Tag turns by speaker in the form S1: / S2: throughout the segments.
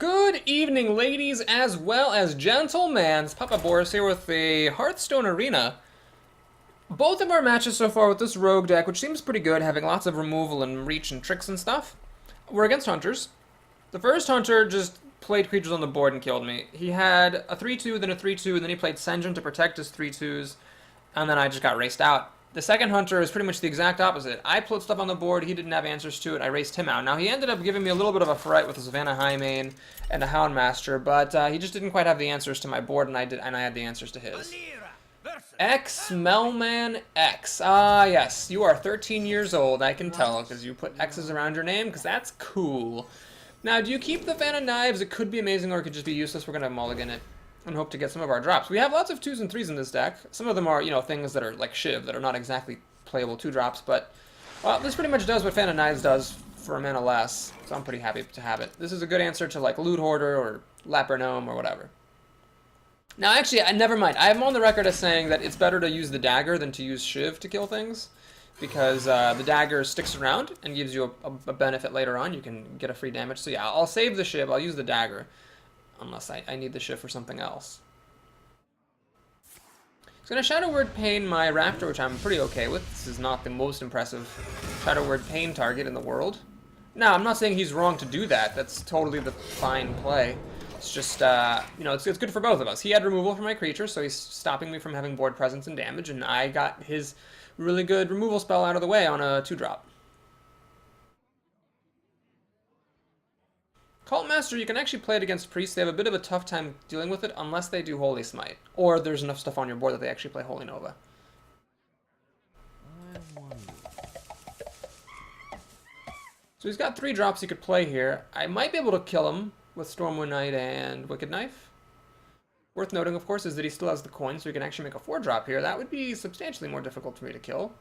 S1: Good evening, ladies as well as gentlemen. It's Papa Boris here with the Hearthstone Arena. Both of our matches so far with this rogue deck, which seems pretty good, having lots of removal and reach and tricks and stuff, were against hunters. The first hunter just played creatures on the board and killed me. He had a 3-2, then a 3-2, and then he played Sen'jin to protect his 3-2s, and then I just got raced out. The second hunter is pretty much the exact opposite. I put stuff on the board, he didn't have answers to it, I raced him out. Now, he ended up giving me a little bit of a fright with a Savannah Highmane and a Houndmaster, but he just didn't quite have the answers to my board, and I had the answers to his. X Melman X. Ah, yes, you are 13 years old, I can tell, because you put X's around your name, because that's cool. Now, do you keep the Fan of Knives? It could be amazing, or it could just be useless. We're going to mulligan it and hope to get some of our drops. We have lots of 2s and 3s in this deck. Some of them are, things that are like Shiv, that are not exactly playable 2-drops, but, well, this pretty much does what Fan of Knives does for a mana less, so I'm pretty happy to have it. This is a good answer to, like, Loot Hoarder or Leper Gnome or whatever. Now, actually, never mind. I'm on the record as saying that it's better to use the dagger than to use Shiv to kill things, because the dagger sticks around and gives you a benefit later on. You can get a free damage. So yeah, I'll save the Shiv. I'll use the dagger, unless I need the Shiv for something else. He's going to Shadow Word Pain my Raptor, which I'm pretty okay with. This is not the most impressive Shadow Word Pain target in the world. Now, I'm not saying he's wrong to do that. That's totally the fine play. It's just, it's good for both of us. He had removal for my creature, so he's stopping me from having board presence and damage, and I got his really good removal spell out of the way on a 2-drop. Cult Master, you can actually play it against priests. They have a bit of a tough time dealing with it unless they do Holy Smite, or there's enough stuff on your board that they actually play Holy Nova. So he's got 3 drops he could play here. I might be able to kill him with Stormwind Knight and Wicked Knife. Worth noting, of course, is that he still has the coin, so he can actually make a 4-drop here. That would be substantially more difficult for me to kill.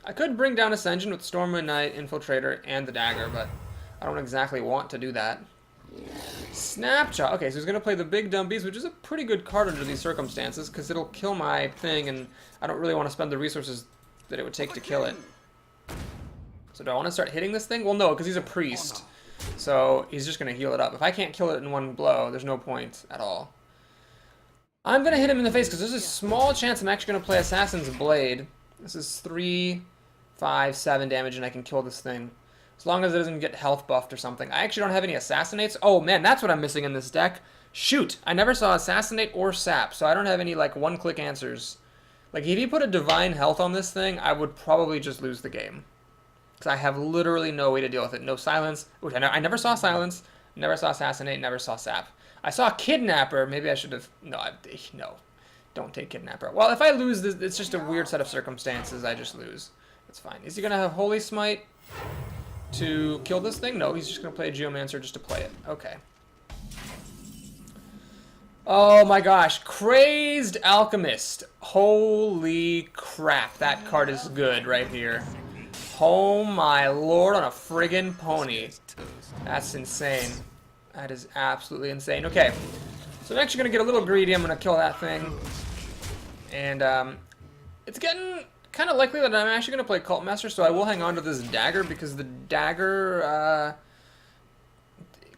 S1: I could bring down Ascension with Stormwind Knight, Infiltrator, and the dagger, but I don't exactly want to do that. Snapshot. Okay, so he's going to play the Big Dumb Beast, which is a pretty good card under these circumstances, because it'll kill my thing, and I don't really want to spend the resources that it would take to kill it. So do I want to start hitting this thing? Well, no, because he's a priest. So he's just going to heal it up. If I can't kill it in one blow, there's no point at all. I'm going to hit him in the face because there's a small chance I'm actually going to play Assassin's Blade. This is 3, 5, 7 damage and I can kill this thing. As long as it doesn't get health buffed or something. I actually don't have any Assassinates. Oh man, that's what I'm missing in this deck. Shoot, I never saw Assassinate or Sap, so I don't have any like one-click answers. Like if you put a Divine Health on this thing, I would probably just lose the game. Because I have literally no way to deal with it. No Silence, which I never saw Silence, never saw Assassinate, never saw Sap. I saw Kidnapper. Maybe I should have... No. Don't take Kidnapper. Well, if I lose this, it's just a weird set of circumstances. I just lose. That's fine. Is he going to have Holy Smite to kill this thing? No, he's just going to play a Geomancer just to play it. Okay. Oh my gosh. Crazed Alchemist. Holy crap. That card is good right here. Oh my lord on a friggin' pony. That's insane. That is absolutely insane. Okay, so I'm actually going to get a little greedy. I'm going to kill that thing. And it's getting kind of likely that I'm actually going to play Cult Master, so I will hang on to this dagger because the dagger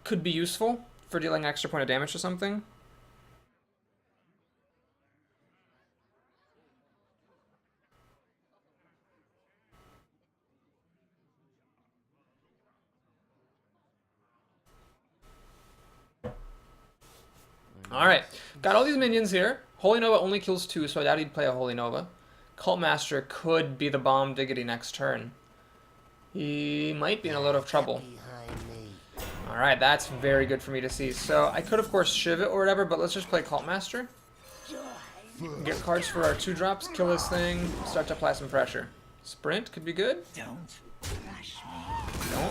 S1: could be useful for dealing an extra point of damage to something. Alright, got all these minions here. Holy Nova only kills 2, so I doubt he'd play a Holy Nova. Cult Master could be the bomb diggity next turn. He might be in a lot of trouble. Alright, that's very good for me to see. So I could, of course, Shiv it or whatever, but let's just play Cult Master. Get cards for our 2-drops, kill this thing, start to apply some pressure. Sprint could be good. Don't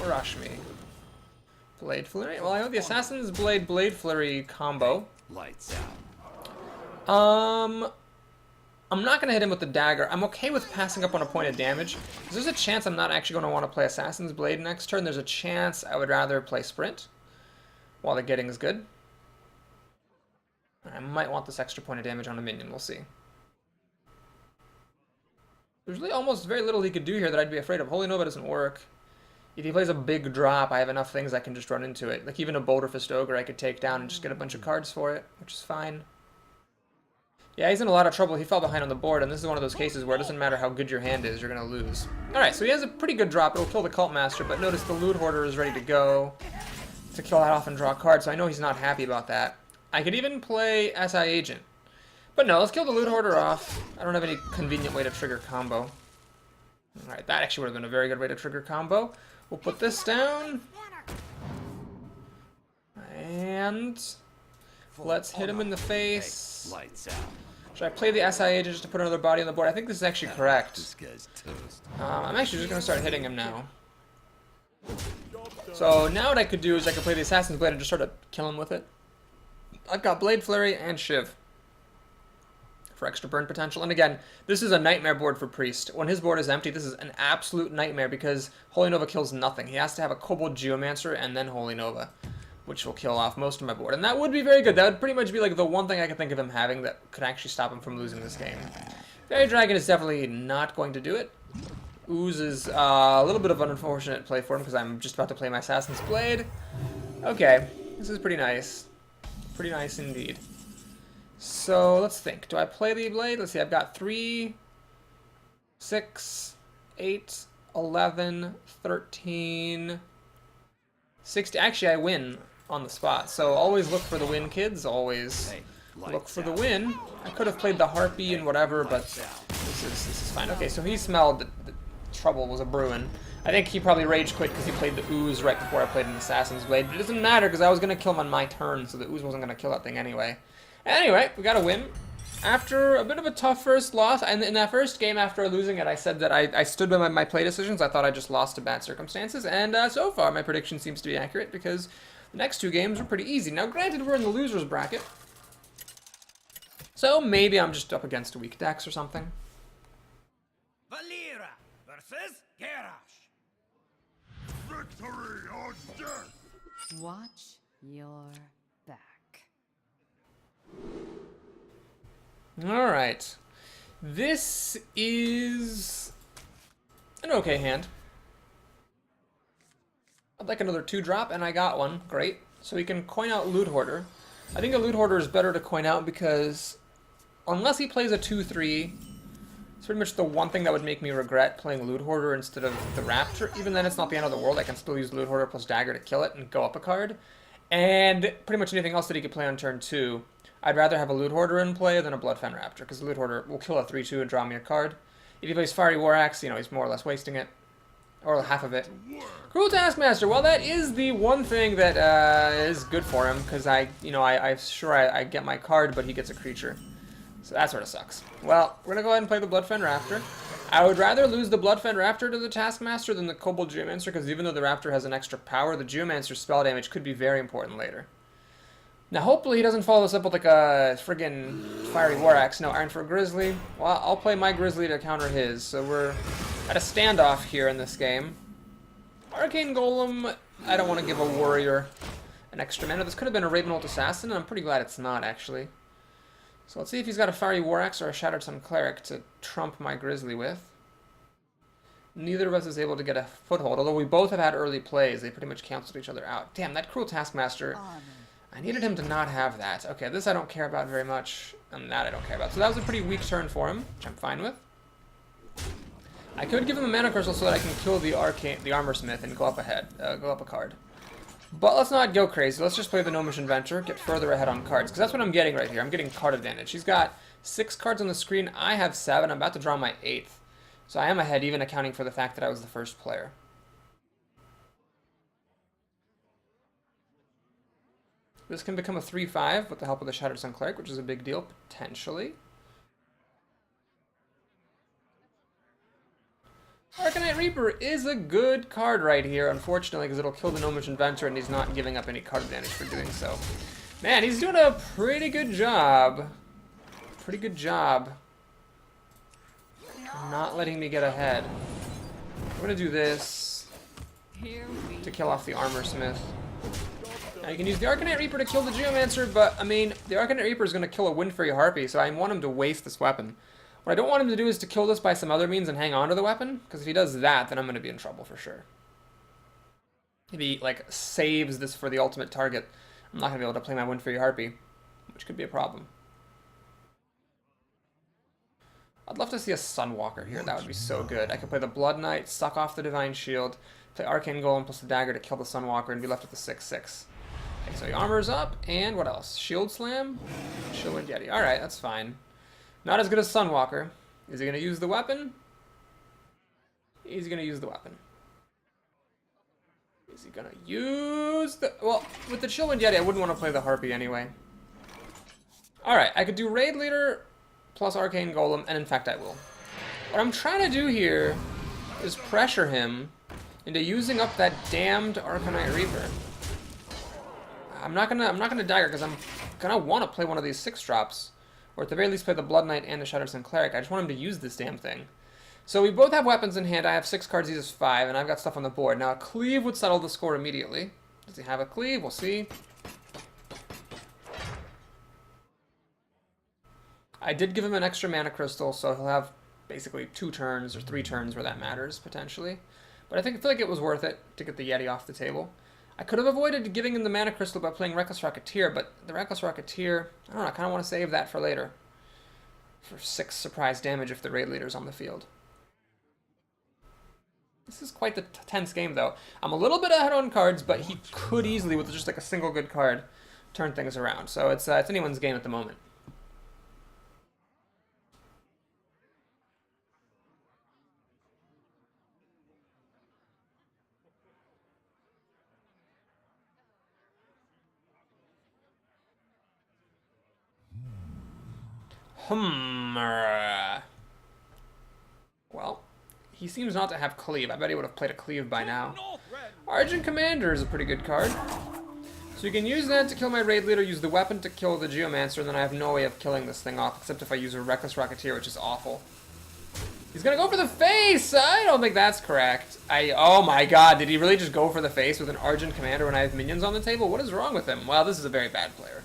S1: rush me. Blade Flurry? Well, I know the Assassin's Blade Flurry combo.
S2: Lights out.
S1: I'm not going to hit him with the dagger. I'm okay with passing up on a point of damage. There's a chance I'm not actually going to want to play Assassin's Blade next turn. There's a chance I would rather play Sprint while the getting is good. I might want this extra point of damage on a minion. We'll see. There's really almost very little he could do here that I'd be afraid of. Holy Nova doesn't work. If he plays a big drop, I have enough things I can just run into it. Like even a Boulder Fist Ogre I could take down and just get a bunch of cards for it, which is fine. Yeah, he's in a lot of trouble. He fell behind on the board, and this is one of those cases where it doesn't matter how good your hand is, you're going to lose. Alright, so he has a pretty good drop. It'll kill the Cult Master, but notice the Loot Hoarder is ready to go to kill that off and draw a card, so I know he's not happy about that. I could even play SI Agent. But no, let's kill the Loot Hoarder off. I don't have any convenient way to trigger combo. Alright, that actually would have been a very good way to trigger combo. We'll put this down. And let's hit him in the face. Should I play the SI Agent just to put another body on the board? I think this is actually correct. I'm actually just going to start hitting him now. So now what I could do is I could play the Assassin's Blade and just sort of kill him with it. I've got Blade Flurry and Shiv for extra burn potential. And again, this is a nightmare board for Priest. When his board is empty, this is an absolute nightmare because Holy Nova kills nothing. He has to have a Kobold Geomancer and then Holy Nova, which will kill off most of my board. And that would be very good. That would pretty much be like the one thing I could think of him having that could actually stop him from losing this game. Fairy Dragon is definitely not going to do it. Ooze is a little bit of an unfortunate play for him because I'm just about to play my Assassin's Blade. Okay, this is pretty nice. Pretty nice indeed. So let's think. Do I play the Blade? Let's see, I've got 3, 6, 8, 11, 13, 16. Actually, I win on the spot. So always look for the win, kids. Always look for the win. I could have played the Harpy and whatever, but this is fine. Okay, so he smelled that the trouble was a brewing. I think he probably rage quit because he played the Ooze right before I played an Assassin's Blade. But it doesn't matter because I was going to kill him on my turn, so the Ooze wasn't going to kill that thing anyway. Anyway, we got a win. After a bit of a tough first loss, and in that first game after losing it, I said that I stood by my play decisions. I thought I just lost to bad circumstances, and so far my prediction seems to be accurate because the next 2 games were pretty easy. Now, granted, we're in the loser's bracket, so maybe I'm just up against a weak dex or something.
S2: Valera versus Garrosh. Victory or death!
S3: Watch your back.
S1: Alright. This is an okay hand. I'd like another 2-drop, and I got one. Great. So we can coin out Loot Hoarder. I think a Loot Hoarder is better to coin out because unless he plays a 2-3, it's pretty much the one thing that would make me regret playing Loot Hoarder instead of the Raptor. Even then, it's not the end of the world. I can still use Loot Hoarder plus Dagger to kill it and go up a card. And pretty much anything else that he could play on turn 2. I'd rather have a Loot Hoarder in play than a Bloodfen Raptor, because the Loot Hoarder will kill a 3-2 and draw me a card. If he plays Fiery War Axe, you know, he's more or less wasting it. Or half of it. Cruel Taskmaster, well, that is the one thing that is good for him, because I'm sure I get my card, but he gets a creature. So that sort of sucks. Well, we're going to go ahead and play the Bloodfen Raptor. I would rather lose the Bloodfen Raptor to the Taskmaster than the Kobold Geomancer, because even though the Raptor has an extra power, the Geomancer's spell damage could be very important later. Now, hopefully he doesn't follow this up with like a friggin' Fiery War Axe. No, Iron for Grizzly. Well, I'll play my Grizzly to counter his. So we're at a standoff here in this game. Arcane Golem, I don't want to give a Warrior an extra mana. This could have been a Ravenholt Assassin, and I'm pretty glad it's not, actually. So let's see if he's got a Fiery War Axe or a Shattered Sun Cleric to trump my Grizzly with. Neither of us is able to get a foothold, although we both have had early plays. They pretty much canceled each other out. Damn, that Cruel Taskmaster... I needed him to not have that. Okay, this I don't care about very much, and that I don't care about. So that was a pretty weak turn for him, which I'm fine with. I could give him a Mana Crystal so that I can kill the Armor Smith and go up ahead, go up a card. But let's not go crazy. Let's just play the Gnomish Inventor, get further ahead on cards, because that's what I'm getting right here. I'm getting card advantage. He's got 6 cards on the screen. I have 7. I'm about to draw my 8th. So I am ahead, even accounting for the fact that I was the first player. This can become a 3-5 with the help of the Shattered Sun Cleric, which is a big deal, potentially. Arcanite Reaper is a good card right here, unfortunately, because it'll kill the Gnomish Inventor, and he's not giving up any card advantage for doing so. Man, he's doing a pretty good job. Pretty good job. Not letting me get ahead. I'm going to do this to kill off the Armor Smith. Now you can use the Arcanite Reaper to kill the Geomancer, but, I mean, the Arcanite Reaper is going to kill a Windfairy Harpy, so I want him to waste this weapon. What I don't want him to do is to kill this by some other means and hang on to the weapon, because if he does that, then I'm going to be in trouble for sure. Maybe like saves this for the ultimate target. I'm not gonna be able to play my Win for Your Harpy, which could be a problem. I'd love to see a Sunwalker here. That would be so good. I could play the Blood Knight, suck off the Divine Shield, play Arcane Golem plus the Dagger to kill the Sunwalker, and be left with the 6/6. Okay, so he armors up, and what else? Shield Slam? Shieldwind Yeti. Alright, that's fine. Not as good as Sunwalker. Is he going to use the weapon? He's going to use the weapon. Is he going to use the... Well, with the Shieldwind Yeti, I wouldn't want to play the Harpy anyway. Alright, I could do Raid Leader plus Arcane Golem, and in fact I will. What I'm trying to do here is pressure him into using up that damned Arcanite Reaper. I'm not gonna dagger because I'm gonna want to play one of these 6-drops, or at the very least play the Blood Knight and the Shattered Sun Cleric. I just want him to use this damn thing. So we both have weapons in hand. I have 6 cards, he has 5, and I've got stuff on the board. Now a cleave would settle the score immediately. Does he have a cleave? We'll see. I did give him an extra mana crystal, so he'll have basically 2 turns or 3 turns where that matters, potentially. But I feel like it was worth it to get the Yeti off the table. I could have avoided giving him the mana crystal by playing Reckless Rocketeer, but the Reckless Rocketeer, I don't know, I kind of want to save that for later. For 6 surprise damage if the raid leader's on the field. This is quite the tense game, though. I'm a little bit ahead on cards, but he could easily, with just like a single good card, turn things around. So it's anyone's game at the moment. Well, he seems not to have cleave. I bet he would have played a cleave by now. Argent Commander is a pretty good card. So you can use that to kill my raid leader, use the weapon to kill the Geomancer, and then I have no way of killing this thing off, except if I use a Reckless Rocketeer, which is awful. He's gonna go for the face! I don't think that's correct. Oh my god, did he really just go for the face with an Argent Commander when I have minions on the table? What is wrong with him? Well, this is a very bad player.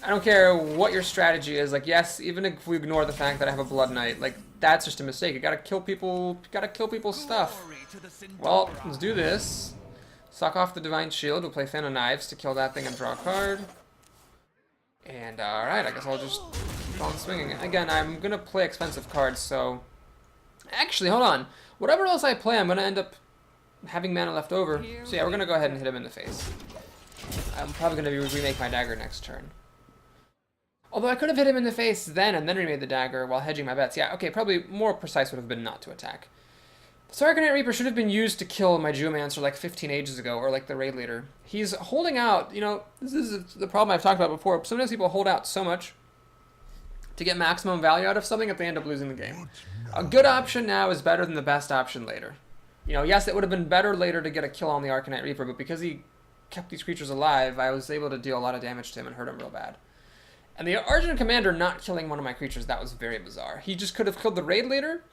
S1: I don't care what your strategy is. Like, yes, even if we ignore the fact that I have a Blood Knight, like, that's just a mistake. You gotta kill people. You gotta kill people's stuff. Well, let's do this. Suck off the Divine Shield. We'll play Fan of Knives to kill that thing and draw a card. And alright, I guess I'll just keep on swinging. Again, I'm gonna play expensive cards, so... Actually, hold on. Whatever else I play, I'm gonna end up having mana left over. So yeah, we're gonna go ahead and hit him in the face. I'm probably gonna remake my dagger next turn. Although I could have hit him in the face then and then remade the dagger while hedging my bets. Yeah, okay, probably more precise would have been not to attack. The Arcanite Reaper should have been used to kill my Geomancer like 15 ages ago, or like the raid leader. He's holding out, you know, this is the problem I've talked about before. Sometimes people hold out so much to get maximum value out of something that they end up losing the game. A good option now is better than the best option later. You know, yes, it would have been better later to get a kill on the Arcanite Reaper, but because he kept these creatures alive, I was able to deal a lot of damage to him and hurt him real bad. And the Argent Commander not killing one of my creatures, that was very bizarre. He just could have killed the raid leader,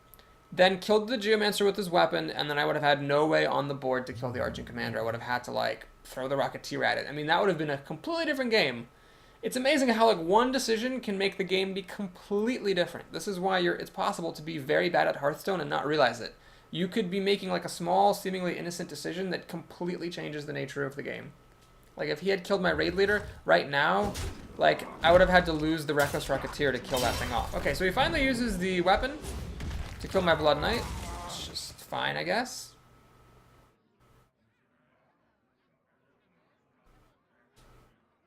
S1: then killed the Geomancer with his weapon, and then I would have had no way on the board to kill the Argent Commander. I would have had to, like, throw the Rocketeer at it. I mean, that would have been a completely different game. It's amazing how, like, one decision can make the game be completely different. This is why it's possible to be very bad at Hearthstone and not realize it. You could be making, like, a small, seemingly innocent decision that completely changes the nature of the game. Like, if he had killed my raid leader right now, like, I would have had to lose the Reckless Rocketeer to kill that thing off. Okay, so he finally uses the weapon to kill my Blood Knight. It's just fine, I guess.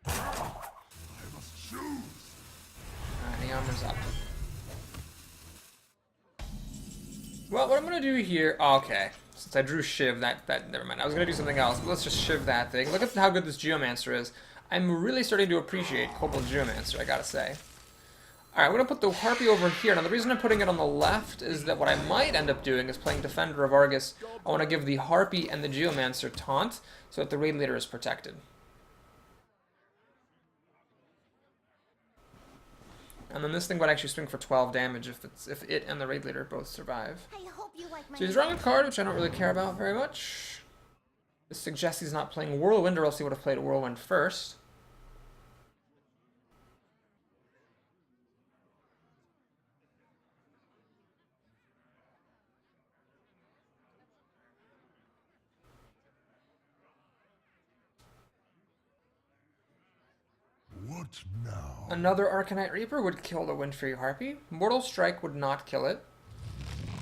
S1: Alright, he armors up. Well, what I'm gonna do here... Oh, okay. Since I drew Shiv, never mind. I was gonna do something else, but let's just Shiv that thing. Look at how good this Geomancer is. I'm really starting to appreciate Cobalt Geomancer, I gotta say. Alright, I'm gonna put the Harpy over here. Now, the reason I'm putting it on the left is that what I might end up doing is playing Defender of Argus. I want to give the Harpy and the Geomancer taunt, so that the raid leader is protected. And then this thing would actually swing for 12 damage if it and the raid leader both survive.
S4: I hope you like my
S1: So he's drawing a card, which I don't really care about very much. This suggests he's not playing Whirlwind, or else he would have played Whirlwind first.
S2: What now?
S1: Another Arcanite Reaper would kill the Windfury Harpy. Mortal Strike would not kill it.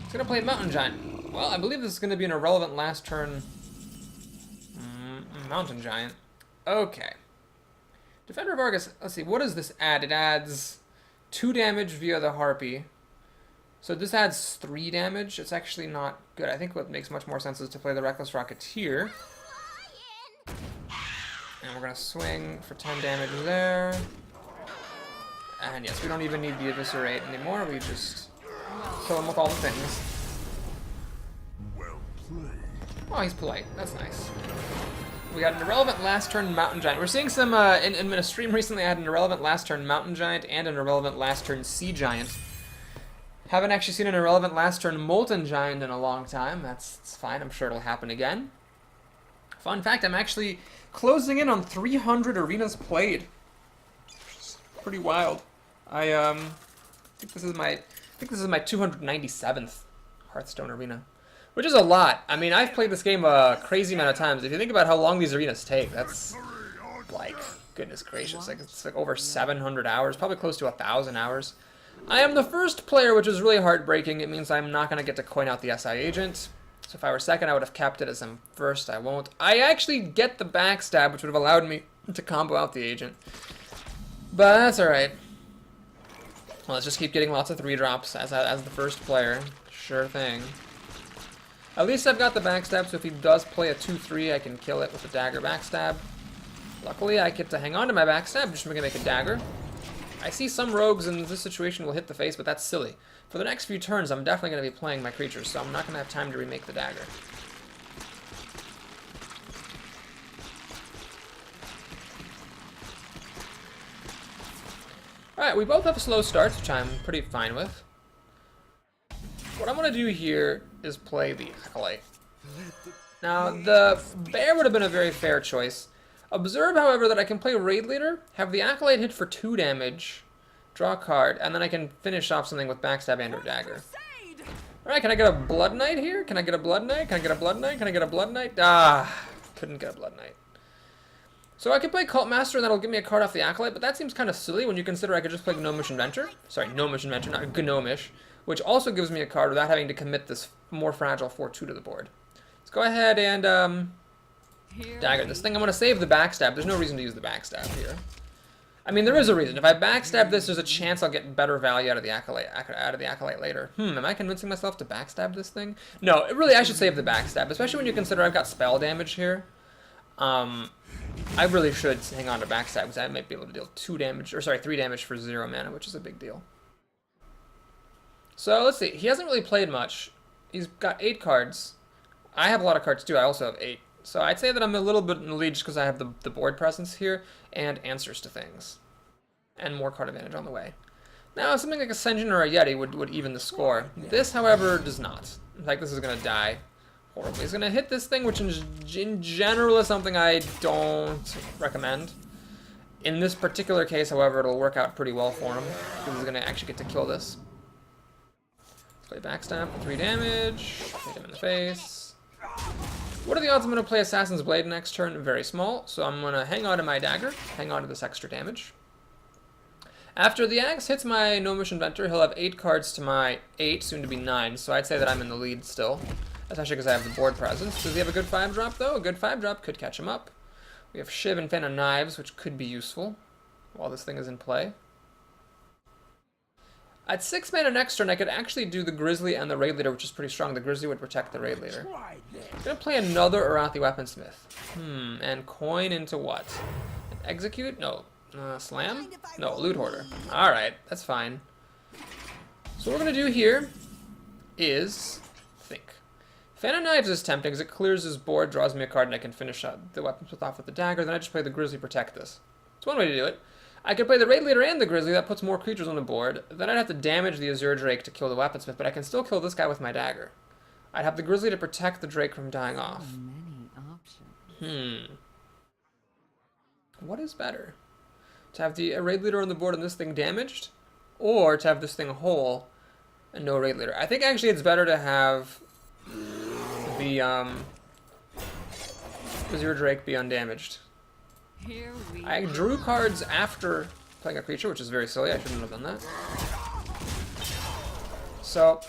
S1: It's going to play Mountain Giant. Well, I believe this is going to be an irrelevant last turn Mountain Giant. Okay. Defender of Argus, let's see, what does this add? It adds 2 damage via the Harpy. So this adds 3 damage. It's actually not good. I think what makes much more sense is to play the Reckless Rocketeer. And we're going to swing for 10 damage there. And yes, we don't even need the Eviscerate anymore. We just kill him with all the things.
S2: Well played.
S1: Oh, he's polite. That's nice. We got an irrelevant last turn Mountain Giant. We're seeing some, in a stream recently, I had an irrelevant last turn Mountain Giant and an irrelevant last turn Sea Giant. Haven't actually seen an irrelevant last turn Molten Giant in a long time. That's fine. I'm sure it'll happen again. Fun fact, I'm actually closing in on 300 arenas played. Which is pretty wild. I think this is my 297th Hearthstone arena. Which is a lot. I mean, I've played this game a crazy amount of times. If you think about how long these arenas take, that's like, goodness gracious, like it's like over 700 hours, probably close to 1,000 hours. I am the first player, which is really heartbreaking. It means I'm not going to get to coin out the SI agent. So if I were second, I would have kept it. As I'm first, I won't. I actually get the backstab, which would have allowed me to combo out the agent. But that's alright. Well, let's just keep getting lots of 3-drops as the first player. Sure thing. At least I've got the backstab, so if he does play a 2-3, I can kill it with a dagger backstab. Luckily, I get to hang on to my backstab, just going to make a dagger. I see some rogues in this situation will hit the face, but that's silly. For the next few turns, I'm definitely going to be playing my creatures, so I'm not going to have time to remake the dagger. Alright, we both have slow starts, which I'm pretty fine with. What I'm going to do here is play the Acolyte. Now, the Bear would have been a very fair choice. Observe, however, that I can play Raid Leader, have the Acolyte hit for 2 damage, draw a card, and then I can finish off something with Backstab and or Dagger. Alright, can I get a Blood Knight here? Can I get a Blood Knight? Can I get a Blood Knight? Can I get a Blood Knight? Ah, couldn't get a Blood Knight. So I could play Cult Master, and that'll give me a card off the Acolyte, but that seems kind of silly when you consider I could just play Gnomish Inventor. Sorry, Gnomish Inventor, not Gnomish, which also gives me a card without having to commit this more fragile 4-2 to the board. Let's go ahead and Dagger this thing. I'm going to save the backstab. There's no reason to use the backstab here. I mean, there is a reason. If I backstab this, there's a chance I'll get better value out of the Acolyte later. Am I convincing myself to backstab this thing? No, really, I should save the backstab, especially when you consider I've got spell damage here. I really should hang on to backstab because I might be able to deal 3 damage for 0 mana, which is a big deal. So let's see. He hasn't really played much. He's got 8 cards. I have a lot of cards too. I also have 8. So I'd say that I'm a little bit in the lead just because I have the board presence here and answers to things. And more card advantage on the way. Now, something like a Senjin or a Yeti would even the score. This, however, does not. In fact, this is going to die horribly. He's going to hit this thing, which in general is something I don't recommend. In this particular case, however, it'll work out pretty well for him. Because he's going to actually get to kill this. Play Backstab for 3 damage. Hit him in the face. What are the odds I'm going to play Assassin's Blade next turn? Very small, so I'm going to hang on to my dagger, hang on to this extra damage. After the axe hits my Gnomish Inventor, he'll have 8 cards to my 8, soon to be 9, so I'd say that I'm in the lead still. Especially because I have the board presence. Does he have a good 5-drop though? A good 5-drop could catch him up. We have Shiv and Fan of Knives, which could be useful while this thing is in play. At 6 mana next turn, I could actually do the Grizzly and the Raid Leader, which is pretty strong. The Grizzly would protect the Raid Leader. I'm going to play another Arathi Weaponsmith. And coin into what? Execute? No. Slam? No, Loot Hoarder. Alright, that's fine. So what we're going to do here is think. Fan of Knives is tempting because it clears his board, draws me a card, and I can finish the Weaponsmith off with the Dagger. Then I just play the Grizzly, protect this. It's one way to do it. I could play the Raid Leader and the Grizzly, that puts more creatures on the board. Then I'd have to damage the Azure Drake to kill the Weaponsmith, but I can still kill this guy with my dagger. I'd have the Grizzly to protect the Drake from dying off.
S3: Many options.
S1: What is better? To have the Raid Leader on the board and this thing damaged? Or to have this thing whole and no Raid Leader? I think actually it's better to have the Azure Drake be undamaged.
S3: Here we
S1: I drew cards after playing a creature, which is very silly. I shouldn't have done that. So,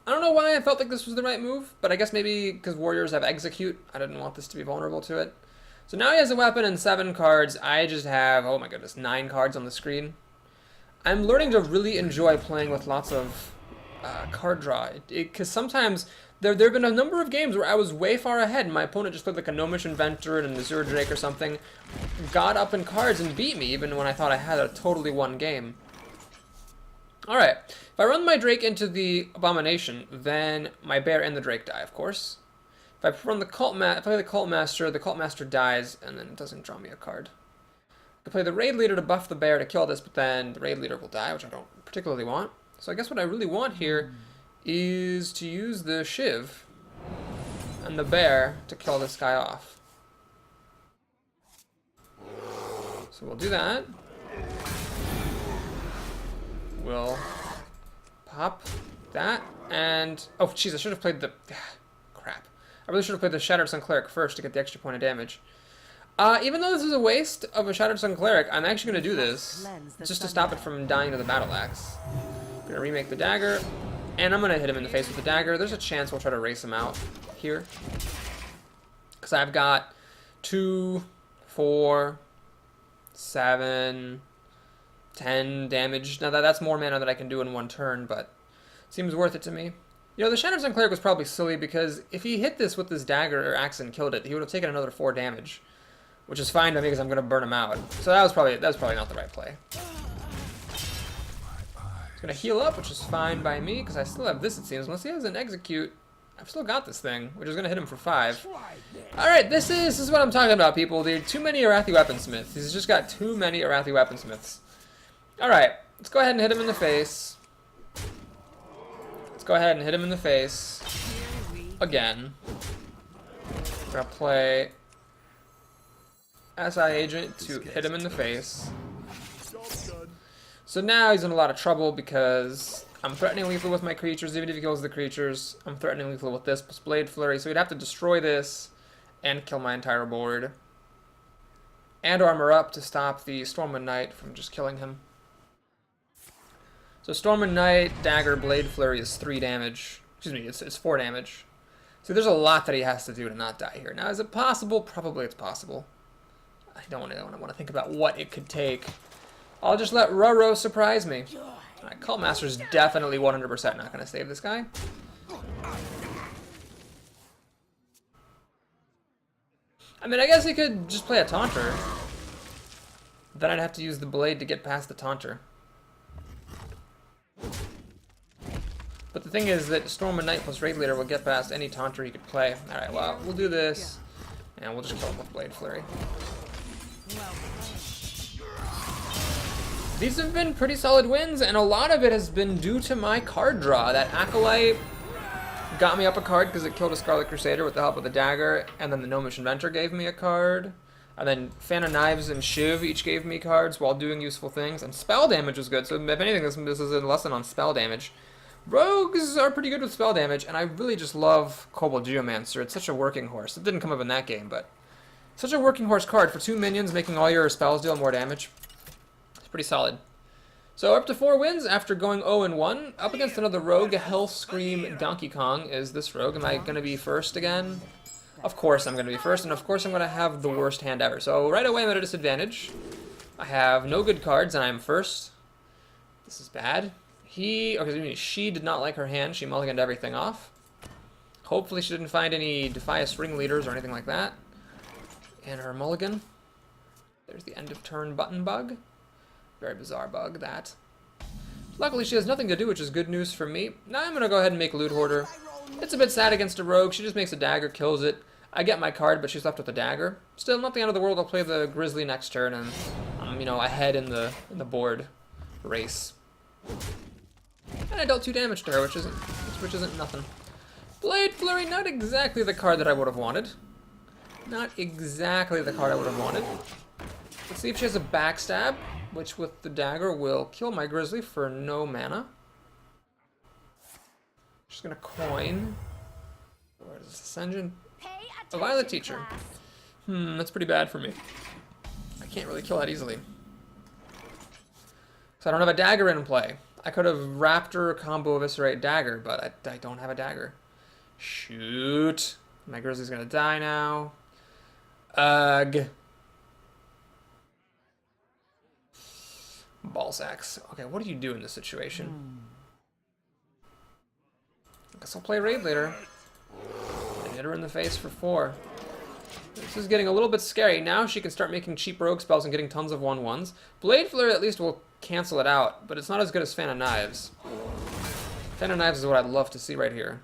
S1: I don't know why I felt like this was the right move, but I guess maybe because warriors have execute, I didn't want this to be vulnerable to it. So now he has a weapon and 7 cards. I just have, oh my goodness, 9 cards on the screen. I'm learning to really enjoy playing with lots of card draw. Because sometimes there have been a number of games where I was way far ahead and my opponent just played like a Gnomish Inventor and an Azure Drake or something, got up in cards and beat me even when I thought I had a totally won game. Alright, if I run my Drake into the Abomination, then my Bear and the Drake die, of course. If I run the if I play the Cult Master dies, and then it doesn't draw me a card. I could play the Raid Leader to buff the Bear to kill this, but then the Raid Leader will die, which I don't particularly want. So I guess what I really want here is to use the Shiv and the Bear to kill this guy off. So we'll do that. We'll pop that, and oh jeez, I should have played the crap. I really should have played the Shattered Sun Cleric first to get the extra point of damage. Even though this is a waste of a Shattered Sun Cleric, I'm actually going to do this just to stop it from dying to the Battle Axe. I'm going to remake the dagger, and I'm going to hit him in the face with the dagger. There's a chance we'll try to race him out here, because I've got 2, 4, 7, 10 damage. Now that's more mana that I can do in one turn, but it seems worth it to me. You know, the Shattered Sun Cleric was probably silly because if he hit this with this dagger or axe and killed it, he would have taken another 4 damage, which is fine by me because I'm going to burn him out. So that was probably not the right play. He's going to heal up, which is fine by me because I still have this, it seems. Unless he has an execute, I've still got this thing, which is going to hit him for 5. Alright, this is what I'm talking about, people. There are too many Arathi Weaponsmiths. He's just got too many Arathi Weaponsmiths. Alright, let's go ahead and hit him in the face. Let's go ahead and hit him in the face. Again. We're going to play SI Agent to hit him in the face. So now he's in a lot of trouble because I'm threatening lethal with my creatures. Even if he kills the creatures, I'm threatening lethal with this plus Blade Flurry. So he'd have to destroy this and kill my entire board. And armor up to stop the Stormwind Knight from just killing him. So Stormwind Knight, Dagger, Blade Flurry is 3 damage. Excuse me, it's 4 damage. So there's a lot that he has to do to not die here. Now, is it possible? Probably it's possible. I don't want to think about what it could take. I'll just let Roro surprise me. Alright, Cult Master's definitely 100% not going to save this guy. I mean, I guess he could just play a Taunter. Then I'd have to use the Blade to get past the Taunter. But the thing is that Stormwind Knight plus Raid Leader will get past any Taunter he could play. Alright, well, we'll do this. And we'll just kill him with Blade Flurry. These have been pretty solid wins, and a lot of it has been due to my card draw. That Acolyte got me up a card because it killed a Scarlet Crusader with the help of the dagger, and then the Gnomish Inventor gave me a card. And then Fan of Knives and Shiv each gave me cards while doing useful things. And spell damage was good, so if anything, this is a lesson on spell damage. Rogues are pretty good with spell damage, and I really just love Kobold Geomancer. It's such a working horse. It didn't come up in that game, but such a working horse card for 2 minions, making all your spells deal more damage. It's pretty solid. So up to 4 wins after going 0-1. Up against another rogue, Hellscream Donkey Kong is this rogue. Am I going to be first again? Of course I'm going to be first, and of course I'm going to have the worst hand ever. So right away I'm at a disadvantage. I have no good cards, and I'm first. This is bad. She did not like her hand. She mulliganed everything off. Hopefully she didn't find any Defias Ringleaders or anything like that. And her mulligan. There's the end of turn button bug. Very bizarre bug, that. Luckily she has nothing to do, which is good news for me. Now I'm going to go ahead and make Loot Hoarder. It's a bit sad against a rogue. She just makes a dagger, kills it. I get my card, but she's left with a dagger. Still, not the end of the world. I'll play the Grizzly next turn, and I'm, ahead in the board race. And I dealt 2 damage to her, which isn't nothing. Blade Flurry, not exactly the card that I would have wanted. Not exactly the card I would have wanted. Let's see if she has a Backstab, which with the dagger will kill my Grizzly for no mana. Just gonna coin. Where is this engine? A Violet Teacher. That's pretty bad for me. can't really kill that easily. So I don't have a dagger in play. I could have Raptor combo Eviscerate dagger, but I don't have a dagger. Shoot. My Grizzly's gonna die now. Ugh. Ball sacks. Okay, what do you do in this situation? I guess I'll play Raid later. And hit her in the face for 4. This is getting a little bit scary. Now she can start making cheap rogue spells and getting tons of 1/1s. Blade Flare at least will cancel it out, but it's not as good as Fan of Knives. Fan of Knives is what I'd love to see right here.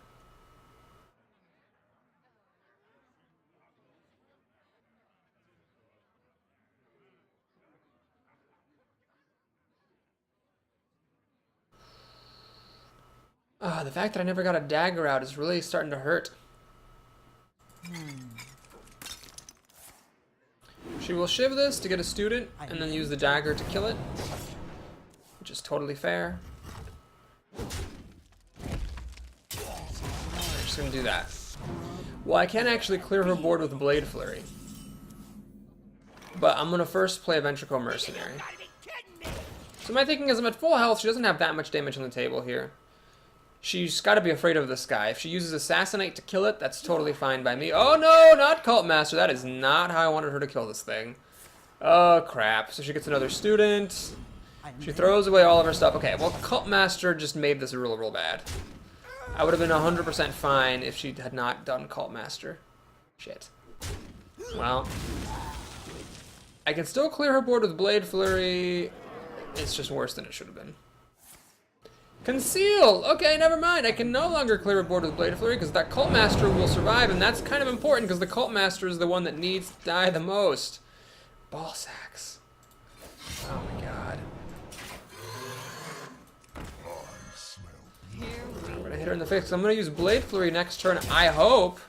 S1: The fact that I never got a dagger out is really starting to hurt. She will shiv this to get a student, and then use the dagger to kill it, which is totally fair. I'm just gonna do that. Well, I can actually clear her board with Blade Flurry, but I'm gonna first play a Ventricle Mercenary. So my thinking is I'm at full health. She doesn't have that much damage on the table here. She's got to be afraid of this guy. If she uses Assassinate to kill it, that's totally fine by me. Oh no, not Cult Master. That is not how I wanted her to kill this thing. Oh crap. So she gets another student. She throws away all of her stuff. Okay, well, Cult Master just made this real bad. I would have been 100% fine if she had not done Cult Master. Shit. Well, I can still clear her board with Blade Flurry. It's just worse than it should have been. Conceal! Okay, never mind. I can no longer clear a board with Blade Flurry because that Cult Master will survive, and that's kind of important because the Cult Master is the one that needs to die the most. Ball sacks. Oh my god. I'm gonna hit her in the face. I'm gonna use Blade Flurry next turn, I hope.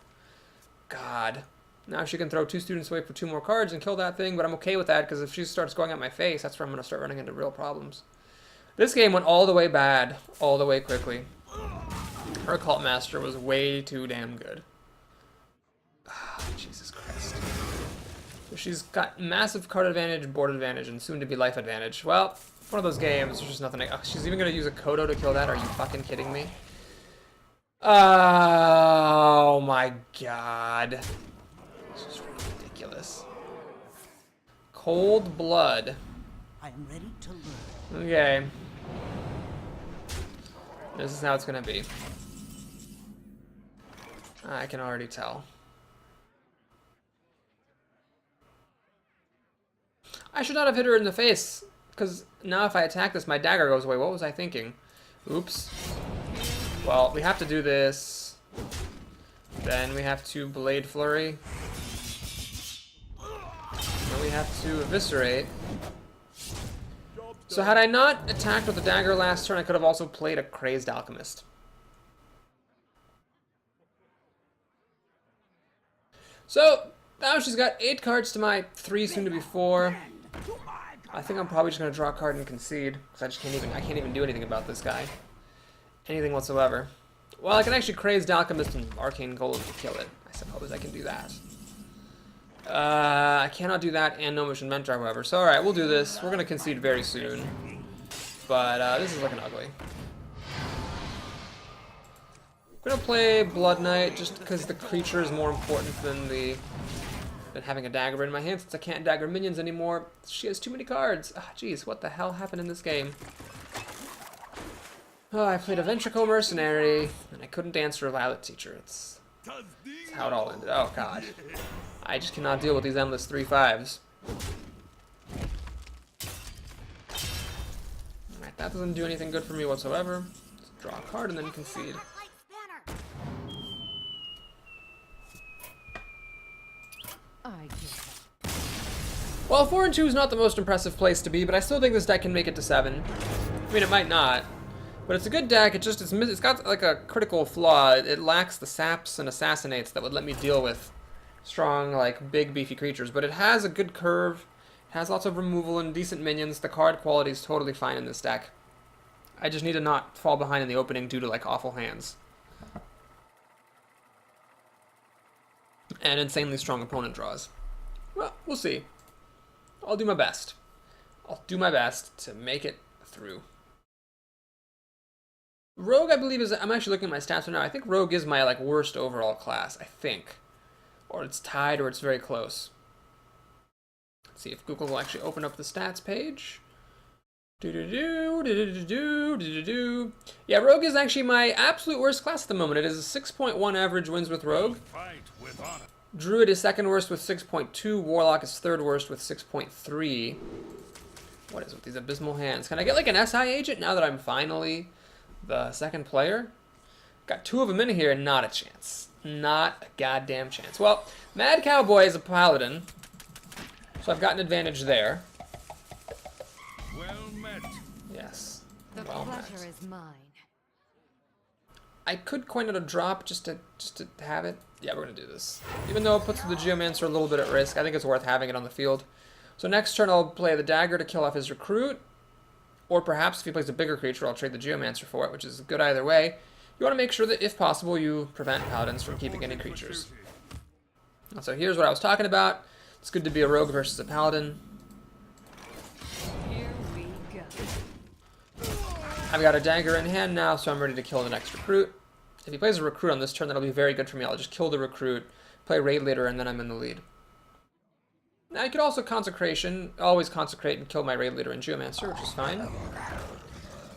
S1: God. Now she can throw 2 students away for 2 more cards and kill that thing, but I'm okay with that because if she starts going at my face, that's where I'm gonna start running into real problems. This game went all the way bad, all the way quickly. Her Cult Master was way too damn good. Oh, Jesus Christ. So she's got massive card advantage, board advantage, and soon to be life advantage. Well, one of those games, there's just nothing. She's even going to use a Kodo to kill that? Are you fucking kidding me? Oh my god. This is ridiculous. Cold Blood.
S4: I am ready to learn.
S1: Okay. This is how it's gonna be. I can already tell. I should not have hit her in the face, because now if I attack this, my dagger goes away. What was I thinking? Oops. Well, we have to do this. Then we have to Blade Flurry. Then we have to Eviscerate. So had I not attacked with the dagger last turn, I could have also played a Crazed Alchemist. So now she's got 8 cards to my 3, soon to be 4. I think I'm probably just gonna draw a card and concede, because I can't even do anything about this guy. Anything whatsoever. Well, I can actually Crazed Alchemist and Arcane Golem to kill it. I suppose I can do that. I cannot do that and No Mission Mentor, however. So, alright, we'll do this. We're going to concede very soon. But, this is looking ugly. I'm going to play Blood Knight just because the creature is more important than having a dagger in my hand, since I can't dagger minions anymore. She has too many cards. Ah, jeez, what the hell happened in this game? Oh, I played a Ventricle Mercenary, and I couldn't answer a Violet Teacher. That's how it all ended. Oh, God. I just cannot deal with these endless 3/5s. Alright, that doesn't do anything good for me whatsoever. Just draw a card and then concede. Well, 4 and 2 is not the most impressive place to be, but I still think this deck can make it to 7. I mean, it might not. But it's a good deck. It's got like a critical flaw. It lacks the saps and assassinates that would let me deal with strong, like, big, beefy creatures. But it has a good curve. It has lots of removal and decent minions. The card quality is totally fine in this deck. I just need to not fall behind in the opening due to, like, awful hands. And insanely strong opponent draws. Well, we'll see. I'll do my best. I'll do my best to make it through. Rogue, I believe, is... I'm actually looking at my stats right now. I think Rogue is my, like, worst overall class, I think. Or it's tied, or it's very close. Let's see if Google will actually open up the stats page. Yeah, Rogue is actually my absolute worst class at the moment. It is a 6.1 average wins with Rogue. Druid is second worst with 6.2. Warlock is third worst with 6.3. What is with these abysmal hands? Can I get like an SI agent now that I'm finally the second player? Got two of them in here, not a chance. Not a goddamn chance. Well, Mad Cowboy is a paladin, so I've got an advantage there.
S2: Well met.
S1: Yes.
S3: The
S1: Well met.
S3: pleasure is mine.
S1: I could coin it a drop just to have it. Yeah, we're gonna do this. Even though it puts the Geomancer a little bit at risk, I think it's worth having it on the field. So next turn I'll play the dagger to kill off his recruit. Or perhaps if he plays a bigger creature, I'll trade the Geomancer for it, which is good either way. You want to make sure that, if possible, you prevent paladins from keeping any creatures. So here's what I was talking about. It's good to be a rogue versus a paladin.
S3: Here we go.
S1: I've got a dagger in hand now, so I'm ready to kill the next recruit. If he plays a recruit on this turn, that'll be very good for me. I'll just kill the recruit, play raid leader, and then I'm in the lead. Now you could also consecration, always consecrate and kill my raid leader and Geomancer, which is fine.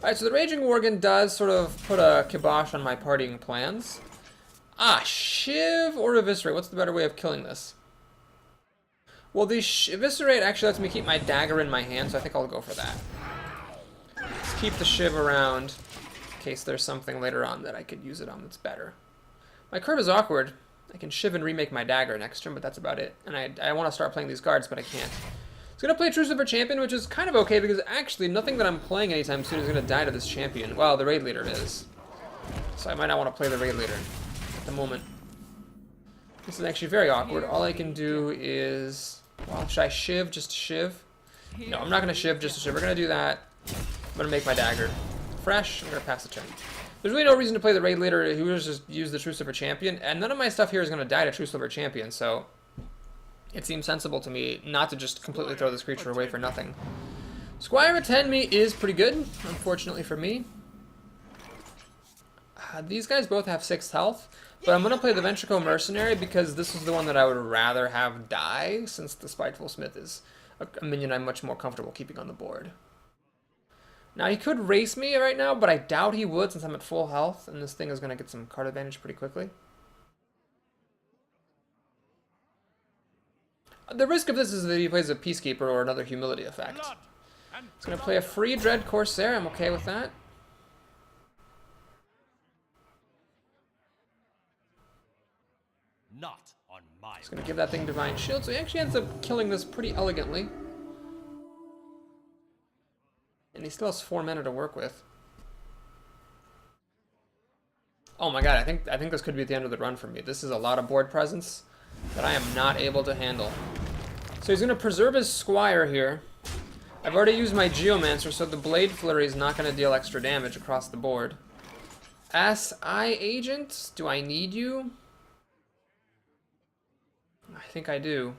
S1: Alright, so the Raging Worgen does sort of put a kibosh on my partying plans. Ah, Shiv or Eviscerate? What's the better way of killing this? Well, the Eviscerate actually lets me keep my dagger in my hand, so I think I'll go for that. Let's keep the Shiv around in case there's something later on that I could use it on that's better. My curve is awkward. I can Shiv and remake my dagger next turn, but that's about it. And I want to start playing these cards, but I can't. He's going to play Trucifer Champion, which is kind of okay, because actually nothing that I'm playing anytime soon is going to die to this champion. Well, the raid leader is. So I might not want to play the raid leader at the moment. This is actually very awkward. All I can do is... Well, should I Shiv just to Shiv? No, I'm not going to Shiv just to Shiv. We're going to do that. I'm going to make my dagger fresh. I'm going to pass the turn. There's really no reason to play the raid leader who just use the Trucifer Champion, and none of my stuff here is going to die to Trucifer Champion, so... It seems sensible to me not to just completely throw this creature away for nothing. Squire attend me is pretty good, unfortunately for me. These guys both have 6th health, but I'm going to play the Ventricle Mercenary because this is the one that I would rather have die, since the Spiteful Smith is a minion I'm much more comfortable keeping on the board. Now, he could race me right now, but I doubt he would since I'm at full health, and this thing is going to get some card advantage pretty quickly. The risk of this is that he plays a Peacekeeper or another Humility effect. He's going to play a free Dread Corsair. I'm okay with that.
S2: Not on my.
S1: He's going to give that thing Divine Shield, so he actually ends up killing this pretty elegantly. And he still has 4 mana to work with. Oh my god, I think this could be the end of the run for me. This is a lot of board presence that I am not able to handle. So he's going to preserve his Squire here. I've already used my Geomancer, so the Blade Flurry is not going to deal extra damage across the board. SI Agent, do I need you? I think I do.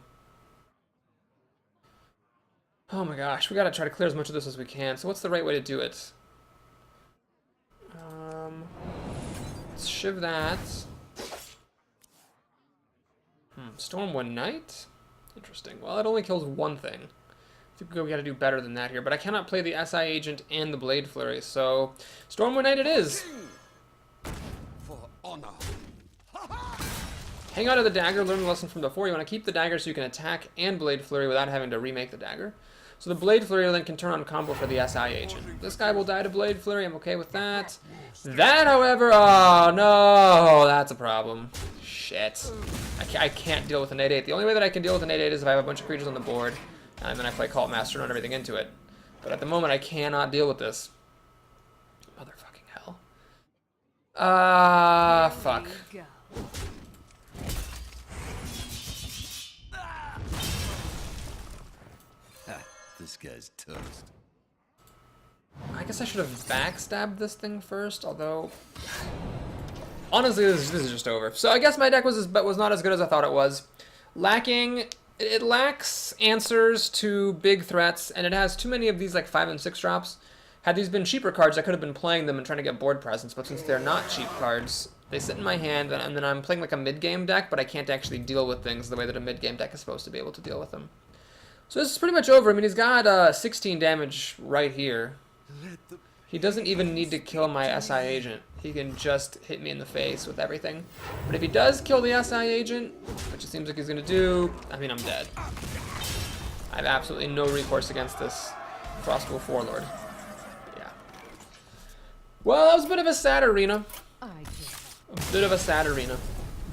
S1: Oh my gosh, we got to try to clear as much of this as we can. So what's the right way to do it? Let's Shiv that. Stormwind Knight? Interesting. Well, it only kills one thing. I think we gotta do better than that here, but I cannot play the SI Agent and the Blade Flurry, so Stormwind Knight it is!
S2: For honor.
S1: Hang on to the dagger, learn the lesson from before. You want to keep the dagger so you can attack and Blade Flurry without having to remake the dagger. So the Blade Flurry then can turn on combo for the SI Agent. This guy will die to Blade Flurry, I'm okay with that. That, however, oh no, that's a problem. Shit. I can't deal with an 8-8. The only way that I can deal with an 8-8 is if I have a bunch of creatures on the board, and then I play Cult Master and run everything into it. But at the moment, I cannot deal with this. Motherfucking hell. Fuck.
S3: Here we go.
S2: This guy's toast.
S1: I guess I should have backstabbed this thing first, although... Honestly, this is just over. So I guess my deck was not as good as I thought it was. Lacking it lacks answers to big threats, and it has too many of these like 5 and 6 drops. Had these been cheaper cards, I could have been playing them and trying to get board presence, but since they're not cheap cards, they sit in my hand, and then I'm playing like a mid-game deck, but I can't actually deal with things the way that a mid-game deck is supposed to be able to deal with them. So this is pretty much over. I mean, he's got 16 damage right here. He doesn't even need to kill my SI agent. He can just hit me in the face with everything. But if he does kill the SI agent, which it seems like he's going to do, I mean, I'm dead. I have absolutely no recourse against this Frostwolf Warlord. Yeah. Well, that was a bit of a sad arena.
S3: I give up.
S1: A bit of a sad arena.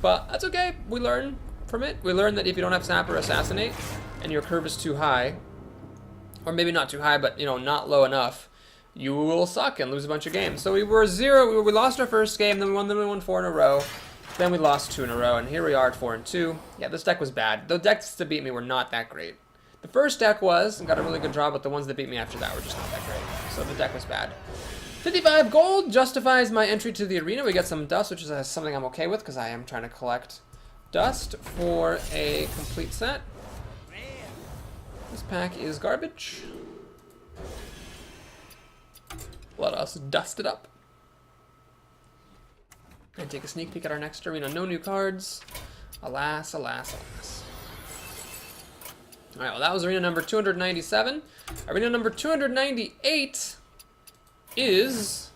S1: But that's okay. We learn from it. We learn that if you don't have Sap or Assassinate, and your curve is too high, or maybe not too high, but, you know, not low enough, you will suck and lose a bunch of games. So we were 0, we lost our first game, then we won 4 in a row, then we lost 2 in a row, and here we are at 4 and 2. Yeah, this deck was bad. The decks to beat me were not that great. The first deck was, and got a really good draw, but the ones that beat me after that were just not that great. So the deck was bad. 55 gold justifies my entry to the arena. We get some dust, which is something I'm okay with, because I am trying to collect dust for a complete set. This pack is garbage. Let us dust it up. And take a sneak peek at our next arena. No new cards. Alas, alas, alas. Alright, well that was arena number 297. Arena number 298 is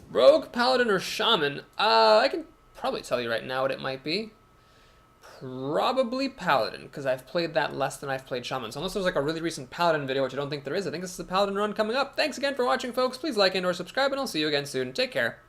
S1: Rogue, Paladin, or Shaman. I can probably tell you right now what it might be. Probably Paladin, because I've played that less than I've played Shaman. So unless there's like a really recent Paladin video, which I don't think there is, I think this is a Paladin run coming up. Thanks again for watching, folks. Please like and or subscribe, and I'll see you again soon. Take care.